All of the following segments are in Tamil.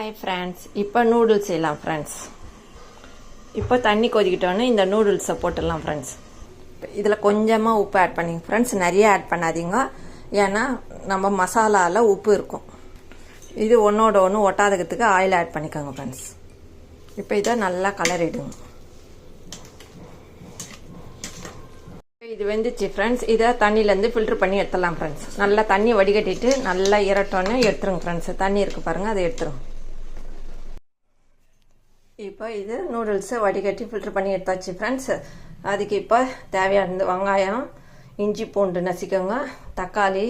Hi friends, இப்போ நூடுல்ஸ் செய்யலாம் ஃப்ரெண்ட்ஸ். இப்போ தண்ணி கொதிக்கிட்டோன்னே இந்த நூடுல்ஸை போட்டுடலாம் ஃப்ரெண்ட்ஸ். இதில் கொஞ்சமாக உப்பு ஆட் பண்ணிங்க ஃப்ரெண்ட்ஸ், நிறைய ஆட் பண்ணாதீங்க, ஏன்னா நம்ம மசாலாவில் உப்பு இருக்கும். இது ஒன்றோட ஒன்று ஒட்டாததுக்கு ஆயில் ஆட் பண்ணிக்கோங்க ஃப்ரெண்ட்ஸ். இப்போ இதை நல்லா கலரிடுங்க. இது வெந்துச்சு ஃப்ரெண்ட்ஸ். இதை தண்ணியிலேருந்து ஃபில்ட்ரு பண்ணி எடுத்துடலாம் ஃப்ரெண்ட்ஸ். நல்லா தண்ணி வடிகட்டிட்டு நல்லா இரட்டோன்னு எடுத்துருங்க ஃப்ரெண்ட்ஸ். தண்ணி இருக்குது பாருங்கள், அதை எடுத்துருங்க. இப்போ இது நூடுல்ஸை வடிகட்டி ஃபில்ட்ரு பண்ணி எடுத்தாச்சு ஃப்ரெண்ட்ஸ். அதுக்கு இப்போ தேவையானது வெங்காயம், இஞ்சி பூண்டு நசிக்கோங்க, தக்காளி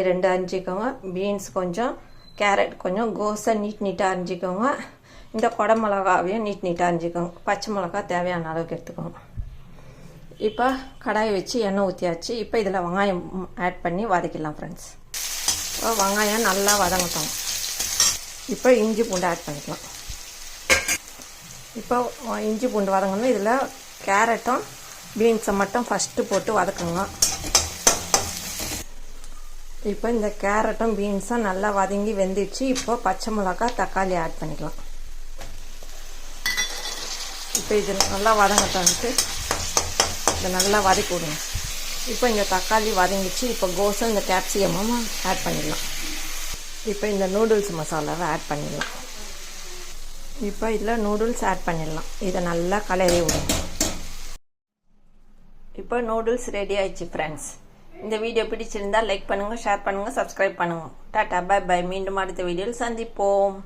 2 அரிஞ்சிக்கோங்க, பீன்ஸ் கொஞ்சம், கேரட் கொஞ்சம், கோஸை நீட்டாக அரிஞ்சிக்கோங்க, இந்த கொடை மிளகாவையும் நீட்டாக அரிஞ்சிக்கோங்க, பச்சை மிளகா தேவையான அளவுக்கு எடுத்துக்கோங்க. இப்போ கடாயை வச்சு எண்ணெய் ஊற்றியாச்சு. இப்போ இதில் வெங்காயம் ஆட் பண்ணி வதக்கிடலாம் ஃப்ரெண்ட்ஸ். இப்போ வெங்காயம் நல்லா வதங்கட்டும். இப்போ இஞ்சி பூண்டு ஆட் பண்ணிக்கலாம். இப்போ இஞ்சி பூண்டு வதங்கணும். இதில் கேரட்டும் பீன்ஸை மட்டும் ஃபஸ்ட்டு போட்டு வதக்குங்க. இப்போ இந்த கேரட்டும் பீன்ஸும் நல்லா வதங்கி வெந்துடுச்சு. இப்போ பச்சை மிளகா தக்காளி ஆட் பண்ணிக்கலாம். இப்போ இது நல்லா வதங்கட்டோன்ட்டு இதை நல்லா வதக்கி விடுங்க. இப்போ இந்த தக்காளி வதங்கிச்சு. இப்போ கோஸும் இந்த கேப்சிகமும் ஆட் பண்ணிடலாம். இப்போ இந்த நூடுல்ஸ் மசாலாவை ஆட் பண்ணிடலாம். இப்போ இதில் நூடுல்ஸ் ஆட் பண்ணிடலாம். இதை நல்லா கலரி விடுங்க. இப்போ நூடுல்ஸ் ரெடி ஆயிடுச்சு ஃப்ரெண்ட்ஸ். இந்த வீடியோ பிடிச்சிருந்தால் லைக் பண்ணுங்கள், ஷேர் பண்ணுங்கள், சப்ஸ்கிரைப் பண்ணுங்கள். Tata, bye bye. மீண்டும் அடுத்த வீடியோவில் சந்திப்போம்.